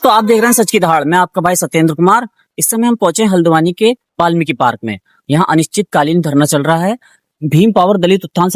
दोस्तों आप देख रहे हैं सच की दहाड़। मैं आपका भाई सत्येंद्र कुमार। इस समय हम पहुंचे हैं हल्द्वानी के वाल्मीकि पार्क में। यहाँ अनिश्चितकालीन धरना चल रहा है। भीम पावर दलित उत्थान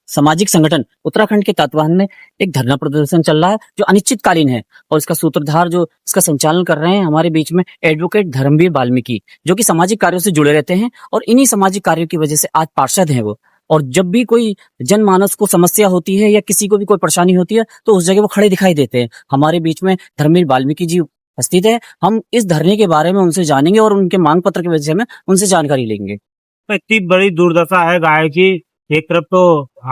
सामाजिक संगठन उत्तराखंड के तत्वावधान में एक धरना प्रदर्शन चल रहा है जो अनिश्चितकालीन है, और इसका सूत्रधार जो इसका संचालन कर रहे हैं हमारे बीच में एडवोकेट धर्मवीर वाल्मीकि, जो कि सामाजिक कार्यों से जुड़े रहते हैं और इन्हीं सामाजिक कार्यों की वजह से आज पार्षद हैं वो। और जब भी कोई जनमानस को समस्या होती है या किसी को भी कोई परेशानी होती है तो उस जगह वो खड़े दिखाई देते हैं। हमारे बीच में धर्मवीर वाल्मीकि जी उपस्थित है। हम इस धरने के बारे में उनसे जानेंगे और उनके मांग पत्र के वजह में उनसे जानकारी लेंगे। इतनी बड़ी दुर्दशा है गाय की। एक तरफ तो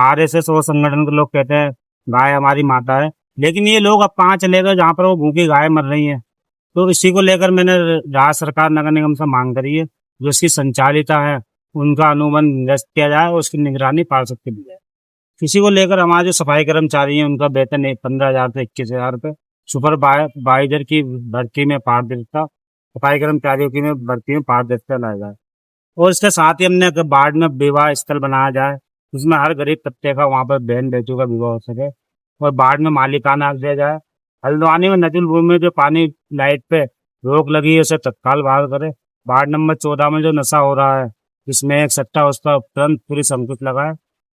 आरएसएस और संगठन के लोग कहते हैं गाय हमारी माता है, लेकिन ये लोग अब कहाँ चले गए जहाँ पर वो भूखी गाय मर रही है। तो इसी को लेकर मैंने राज्य सरकार नगर निगम से मांग करी है, जो इसकी संचालिका है उनका अनुबंध निरस्त किया जाए और उसकी निगरानी पार्षद की दी जाए। इसी को लेकर हमारे जो सफाई कर्मचारी हैं उनका वेतन 15,000 से 21,000 रुपये, सुपरवाइजर की भर्ती में पारदर्शिता, सफाई कर्मचारियों की भर्ती में पारदर्शिता लाया जाए। और इसके साथ ही हमने वार्ड में विवाह स्थल बनाया जाए जिसमें हर गरीब तबके का वहाँ पर बहन बेटियों का विवाह हो सके, और वार्ड में मालिकाना हक दिया जाए। हल्द्वानी में नजुल भूमि में जो पानी लाइट पे रोक लगी है उसे तत्काल बहाल करे। वार्ड नंबर 14 में जो नशा हो रहा है जिसमें एक सट्टा उसका तुरंत पूरी संकुच लगाए।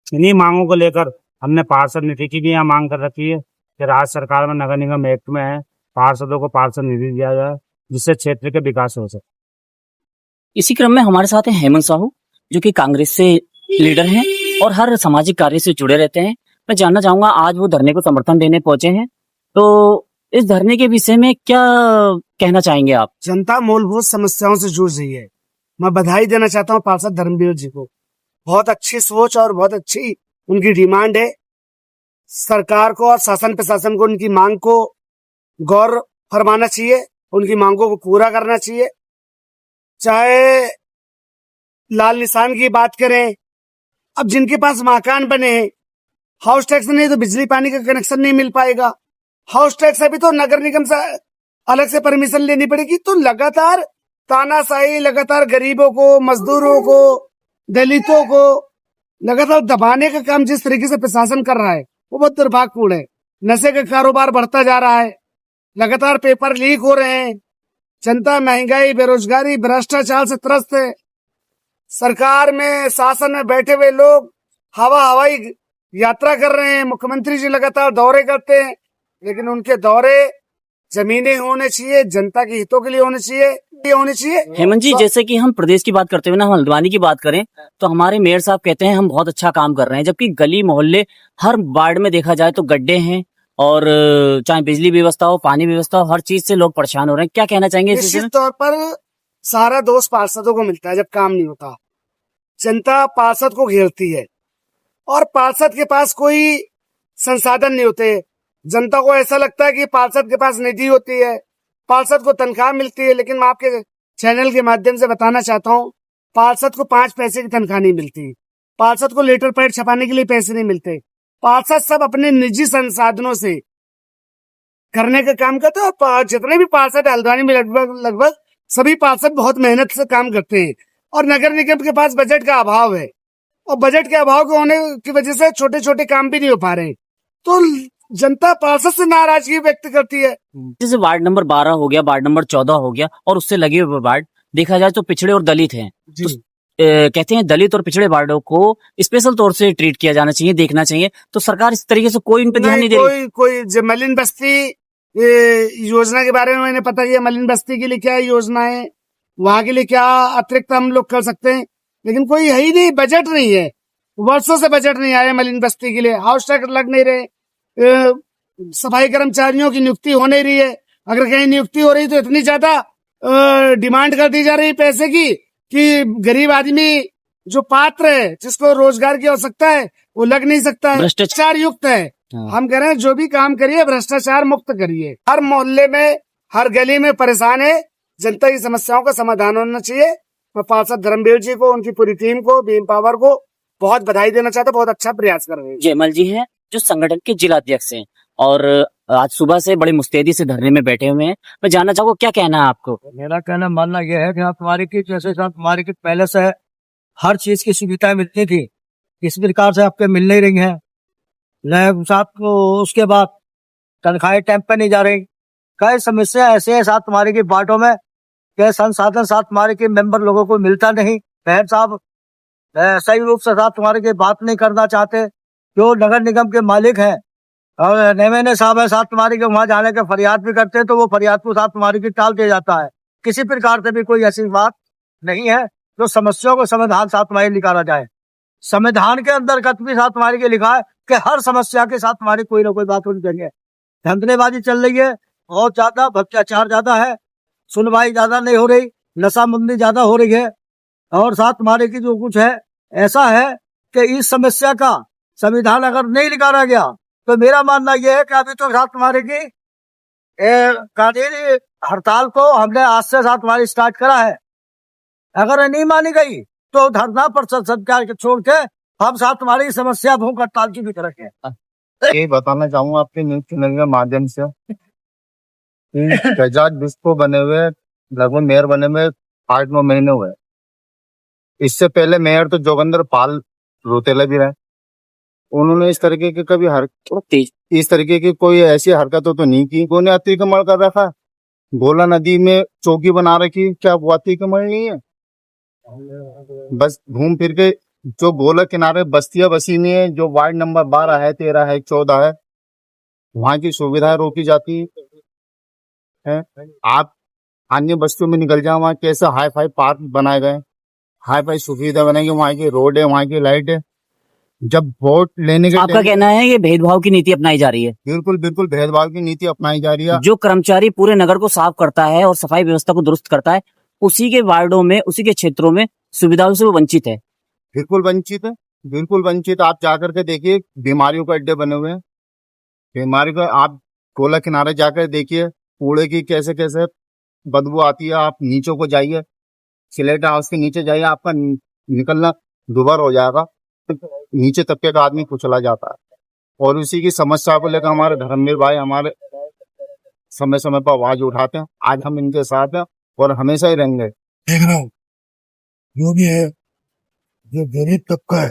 इन्हीं मांगों को लेकर हमने पार्षद निधि की भी यहाँ मांग कर रखी है कि राज्य सरकार में नगर निगम एक्ट में है पार्षदों को पार्षद निधि दिया जाए जिससे क्षेत्र के विकास हो सके। इसी क्रम में हमारे साथ हैं हेमंत साहू, जो कि कांग्रेस से लीडर हैं और हर सामाजिक कार्य से जुड़े रहते हैं। मैं जानना चाहूंगा आज वो धरने को समर्थन देने पहुंचे हैं, तो इस धरने के विषय में क्या कहना चाहेंगे आप? जनता मूलभूत समस्याओं से जूझ रही है। मैं बधाई देना चाहता हूँ पार्षद धर्मवीर जी को। बहुत अच्छी सोच और बहुत अच्छी उनकी डिमांड है। सरकार को और शासन प्रशासन को उनकी मांग को गौर फरमाना चाहिए, उनकी मांगों को पूरा करना चाहिए। चाहे लाल निशान की बात करें, अब जिनके पास मकान बने हैं, हाउस टैक्स नहीं तो बिजली पानी का कनेक्शन नहीं मिल पाएगा। हाउस टैक्स अभी तो नगर निगम से अलग से परमिशन लेनी पड़ेगी। तो लगातार तानाशाही, लगातार गरीबों को, मजदूरों को, दलितों को लगातार दबाने का काम जिस तरीके से प्रशासन कर रहा है वो बहुत दुर्भाग्यपूर्ण है। नशे का कारोबार बढ़ता जा रहा है, लगातार पेपर लीक हो रहे हैं, जनता महंगाई, बेरोजगारी, भ्रष्टाचार से त्रस्त है। सरकार में, शासन में बैठे हुए लोग हवाई यात्रा कर रहे हैं। मुख्यमंत्री जी लगातार दौरे करते हैं, लेकिन उनके दौरे जमीनें होने चाहिए, जनता के हितों के लिए होने चाहिए। हेमंत जी, जैसे कि हम प्रदेश की बात करते हुए ना हम हल्द्वानी की बात करें तो हमारे मेयर साहब कहते हैं हम बहुत अच्छा काम कर रहे हैं, जबकि गली मोहल्ले हर वार्ड में देखा जाए तो गड्ढे हैं और चाहे बिजली व्यवस्था हो, पानी व्यवस्था हो, हर चीज से लोग परेशान हो रहे हैं। क्या कहना चाहेंगे? निश्चित तौर पर सारा दोष पार्षदों को मिलता है जब काम नहीं होता। जनता पार्षद को घेरती है और पार्षद के पास कोई संसाधन नहीं होते। जनता को ऐसा लगता है कि पार्षद के पास निधि होती है, पार्षद को तनख्वाह मिलती है, लेकिन मैं आपके चैनल के माध्यम से बताना चाहता हूँ पार्षद को 5 पैसे की तनख्वाह नहीं मिलती। पार्षद को लेटर पैड छपाने के लिए पैसे नहीं मिलते। पार्षद सब अपने निजी संसाधनों से करने का काम करते हैं। और जितने भी पार्षद हल्द्वानी में लगभग सभी पार्षद बहुत मेहनत से काम करते हैं। और नगर निगम के पास बजट का अभाव है, और बजट के अभाव के होने की वजह से छोटे छोटे काम भी नहीं हो पा रहे। तो जनता पार्षद से नाराजगी व्यक्त करती है। जैसे वार्ड नंबर 12 हो गया, वार्ड नंबर 14 हो गया और उससे लगे हुए वार्ड देखा जाए तो पिछड़े और दलित हैं। तो कहते हैं दलित और पिछड़े वार्डों को स्पेशल तौर से ट्रीट किया जाना चाहिए, देखना चाहिए। तो सरकार इस तरीके से कोई इन पे ध्यान नहीं दे रही। कोई मलिन बस्ती योजना के बारे में मैंने पता किया, मलिन बस्ती के लिए क्या योजना है, वहां के लिए क्या अतिरिक्त हम लोग कर सकते हैं, लेकिन कोई है ही नहीं। बजट नहीं है, वर्षों से बजट नहीं आया मलिन बस्ती के लिए। हाउस टैक्स लग नहीं रहे, सफाई कर्मचारियों की नियुक्ति हो नहीं रही है। अगर कहीं नियुक्ति हो रही तो इतनी ज्यादा डिमांड कर दी जा रही पैसे की कि गरीब आदमी जो पात्र है, जिसको रोजगार की आवश्यकता है, वो लग नहीं सकता है। भ्रष्टाचार युक्त है। हम कह रहे हैं जो भी काम करिए भ्रष्टाचार मुक्त करिए। हर मोहल्ले में, हर गली में परेशान है, जनता की समस्याओं का समाधान होना चाहिए। मैं पार्षद धर्मवीर जी को, उनकी पूरी टीम को, भीम पावर को बहुत बधाई देना चाहता हूँ। बहुत अच्छा प्रयास कर रहे हैं। जयमल जी हैं जो संगठन के जिला अध्यक्ष हैं और आज सुबह से बड़ी मुस्तैदी से धरने में बैठे हुए हैं। मैं जानना चाहूंगा क्या कहना है आपको? मेरा कहना मानना यह है कि हमारी की जैसे हमारी की पहले से हर चीज की सुविधाएं मिलती थी, इस प्रकार से आपके मिल नहीं रही हैं। साथ को उसके बाद तनख्वाहें टाइम पे नहीं जा रही, कई समस्या ऐसे है सात तुम्हारे की बाटों में कि संसाधन सात तुम्हारे के मेंबर लोगों को मिलता नहीं। बहन साहब सही रूप से साथ तुम्हारे की बात नहीं करना चाहते। जो नगर निगम के मालिक हैं और नेमेने साहब है साथ तुम्हारी के वहां जाने के फरियाद भी करते हैं तो वो फरियाद को साथ तुम्हारी की टाल दिया जाता है। किसी प्रकार से भी कोई ऐसी बात नहीं है जो समस्याओं को समाधान साथ तुम्हारी निकाला जाए। संविधान के अंतर्गत भी साथ तुम्हारी के लिखा है कि हर समस्या के साथ तुम्हारी कोई ना कोई बात होनी चाहिए। धंधलेबाजी चल रही है बहुत ज्यादा, भ्रष्टाचार ज्यादा है, सुनवाई ज्यादा नहीं हो रही, नशाबंदी ज्यादा हो रही है और साथ तुम्हारे की जो कुछ है ऐसा है कि इस समस्या का संविधान अगर नहीं निकाला गया तो मेरा मानना यह है कि अभी तो साथ तुम्हारे की कानूनी हड़ताल को हमने आज से साथ तुम्हारी स्टार्ट करा है। अगर ये नहीं मानी गई तो धरना प्रदर्शन छोड़ के हम साथ तुम्हारी समस्या भूख हड़ताल की भी करेंगे। ये बताना चाहूंगा आपके न्यूज चैनल के माध्यम से कि शहजाद बिस्को बने हुए लगभग मेयर बने हुए 8-9 महीने हुए। इससे पहले मेयर तो जोगिंदर पाल रोतेला भी रहे। उन्होंने इस तरीके की कभी इस तरीके की कोई ऐसी हरकतों तो नहीं की। उन्होंने अतिक्रमण कर रखा, गोला नदी में चौकी बना रखी, क्या वो अतिक्रमण नहीं है? बस घूम फिर के जो गोला किनारे बस्तियां बसी हुई है, जो वार्ड नंबर 12 है, 13 है, 14 है, वहां की सुविधाएं रोकी जाती है। आप अन्य बस्तियों में निकल जाओ, वहाँ कैसे हाई फाई पार्क बनाए गए, हाई फाई सुविधा बनाएगी, वहाँ की रोड है, वहाँ की लाइट है। जब वोट लेने के आपका कहना है ये भेदभाव की नीति अपनाई जा रही है? बिल्कुल बिल्कुल भेदभाव की नीति अपनाई जा रही है। जो कर्मचारी पूरे नगर को साफ करता है और सफाई व्यवस्था को दुरुस्त करता है, उसी के वार्डों में, उसी के क्षेत्रों में सुविधाओं से वो वंचित है। बिल्कुल वंचित है, बिल्कुल वंचित। आप जाकर के देखिए, बीमारियों के अड्डे बने हुए हैं। बीमारी का आप गोला किनारे जाकर देखिए, कूड़े की कैसे कैसे बदबू आती है। आप नीचे को जाइए, सिलेट हाउस के नीचे जाइए, आपका निकलना दुबार हो जाएगा। नीचे तबके का आदमी कुचला जाता है और उसी की समस्या को लेकर हमारे धर्मवीर भाई हमारे समय समय पर आवाज उठाते हैं। आज हम इनके साथ हैं और हमेशा ही रहेंगे। देख रहा हूँ जो भी है, जो गरीब तबका है,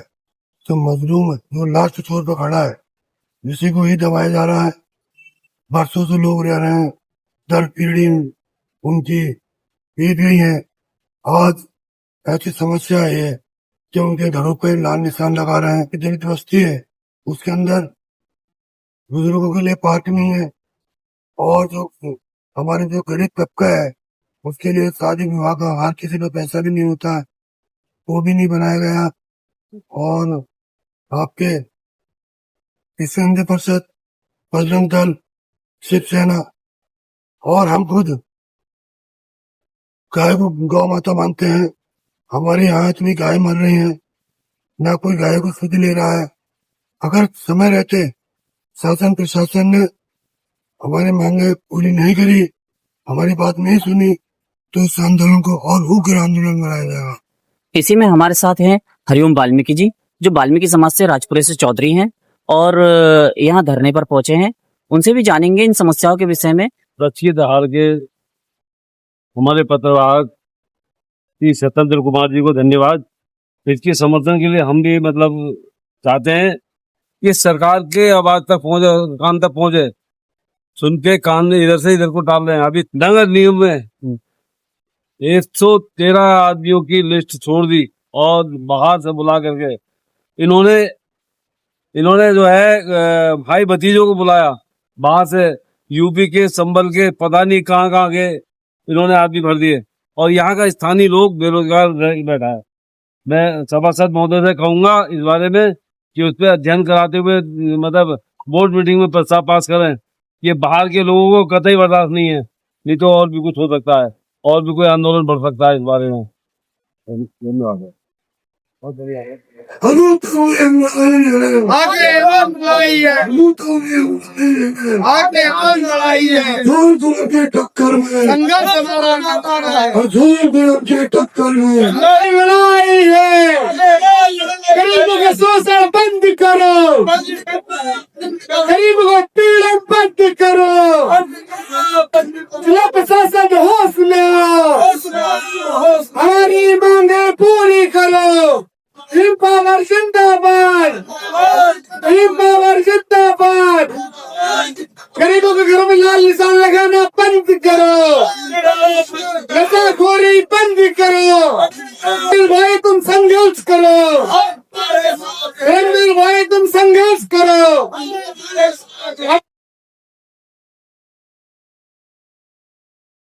जो मजलूम है, जो लास्ट छोर पर खड़ा है, इसी को ही दबाया जा रहा है। बरसों से लोग रह रहे हैं, दर पीढ़ी उनकी बीत गई है। आज ऐसी समस्या है कि उनके घरों पर लाल निशान लगा रहे हैं। दलित बस्ती है, उसके अंदर बुजुर्गों के लिए पार्क नहीं है और जो हमारे जो गरीब तबका है उसके लिए शादी विवाह का हर किसी में पैसा भी नहीं होता है, वो भी नहीं बनाया गया। और आपके विश्व हिंदू परिषद, बजरंग दल, शिवसेना और हम खुद गाय को गौ माता मानते हैं। हमारे यहाँ इतनी गाय मर रही हैं, ना कोई गाय को सुध ले रहा है। अगर समय रहते शासन प्रशासन ने हमारे मांगे पूरी नहीं करी, हमारी बात नहीं सुनी, तो इस आंदोलन को और उग्र आंदोलन बनाया जाएगा। इसी में हमारे साथ हैं हरिओम वाल्मीकि जी, जो वाल्मीकि समाज से राजपुरे से चौधरी हैं और यहाँ धरने पर पहुंचे हैं। उनसे भी जानेंगे इन समस्याओं के विषय में। रक्षित हार के हमारे पत्रकार श्री स्वतंत्र कुमार जी को धन्यवाद। इसके समर्थन के लिए हम भी चाहते हैं कि सरकार के आवाज तक पहुंचे, कान तक पहुंचे। सुन के कान इधर से इधर को डाल रहे हैं। अभी नगर निगम में 113 आदमियों की लिस्ट छोड़ दी और बाहर से बुला करके इन्होंने जो है भाई भतीजों को बुलाया बाहर से, यूपी के, संभल के, पता नहीं कहाँ के इन्होंने आदमी भर दिए और यहाँ का स्थानीय लोग बेरोजगार बैठा है। मैं सभासद महोदय से कहूंगा इस बारे में कि उस पर अध्ययन कराते हुए बोर्ड मीटिंग में प्रस्ताव पास करें। ये बाहर के लोगों को कतई बर्दाश्त नहीं है, नहीं तो और भी कुछ हो सकता है और भी कोई आंदोलन बढ़ सकता है इस बारे में। धन्यवाद। बहुत बढ़िया है। टक्कर में गरीबों का शोषण बंद करो, गरीबों को पीड़न बंद करो, जिला प्रशासन होश में आओ, हमारी मांगे पूरी करो। भीम पावर जिंदाबाद, भीम पावर जिंदाबाद। गरीबों के घरों में लाल निशान लगाना बंद करो, नशाखोरी बंद करो, भाई तुम संघर्ष करो।